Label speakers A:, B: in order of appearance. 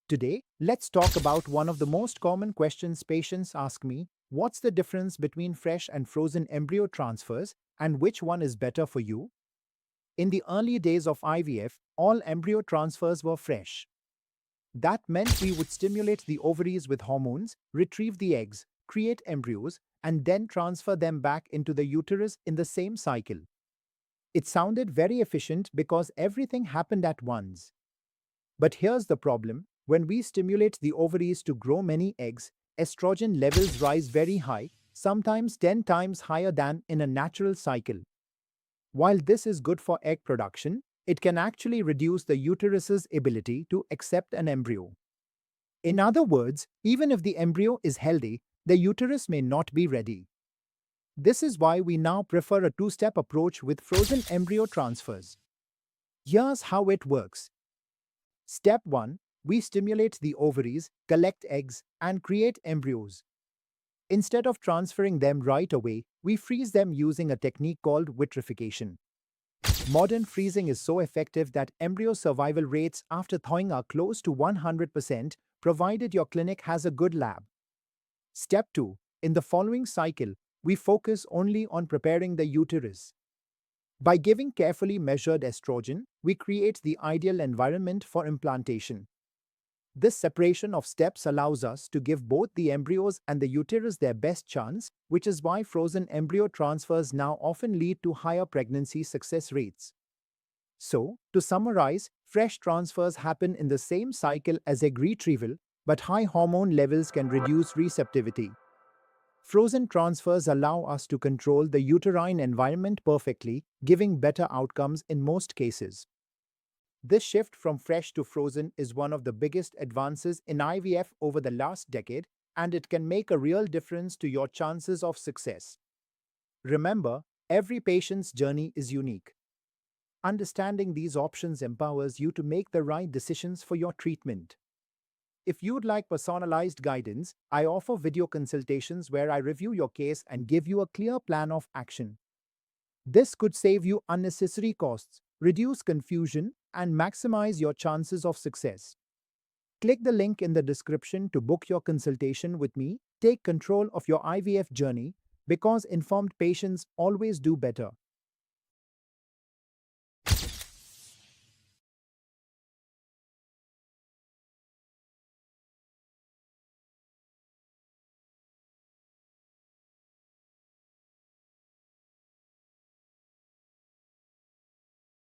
A: Today, let's talk about one of the most common questions patients ask me: what's the difference between fresh and frozen embryo transfers, and which one is better for you? In the early days of IVF, all embryo transfers were fresh. That meant we would stimulate the ovaries with hormones, retrieve the eggs, create embryos, and then transfer them back into the uterus in the same cycle. It sounded very efficient because everything happened at once. But here's the problem: when we stimulate the ovaries to grow many eggs, estrogen levels rise very high, sometimes 10 times higher than in a natural cycle. While this is good for egg production, it can actually reduce the uterus's ability to accept an embryo. In other words, even if the embryo is healthy, the uterus may not be ready. This is why we now prefer a two-step approach with frozen embryo transfers. Here's how it works. Step 1. We stimulate the ovaries, collect eggs, and create embryos. Instead of transferring them right away, we freeze them using a technique called vitrification. Modern freezing is so effective that embryo survival rates after thawing are close to 100%, provided your clinic has a good lab. Step 2. In the following cycle, we focus only on preparing the uterus. By giving carefully measured estrogen, we create the ideal environment for implantation. This separation of steps allows us to give both the embryos and the uterus their best chance, which is why frozen embryo transfers now often lead to higher pregnancy success rates. So, to summarize, fresh transfers happen in the same cycle as egg retrieval, but high hormone levels can reduce receptivity. Frozen transfers allow us to control the uterine environment perfectly, giving better outcomes in most cases. This shift from fresh to frozen is one of the biggest advances in IVF over the last decade, and it can make a real difference to your chances of success. Remember, every patient's journey is unique. Understanding these options empowers you to make the right decisions for your treatment. If you'd like personalized guidance, I offer video consultations where I review your case and give you a clear plan of action. This could save you unnecessary costs, reduce confusion, and maximize your chances of success. Click the link in the description to book your consultation with me. Take control of your IVF journey because informed patients always do better.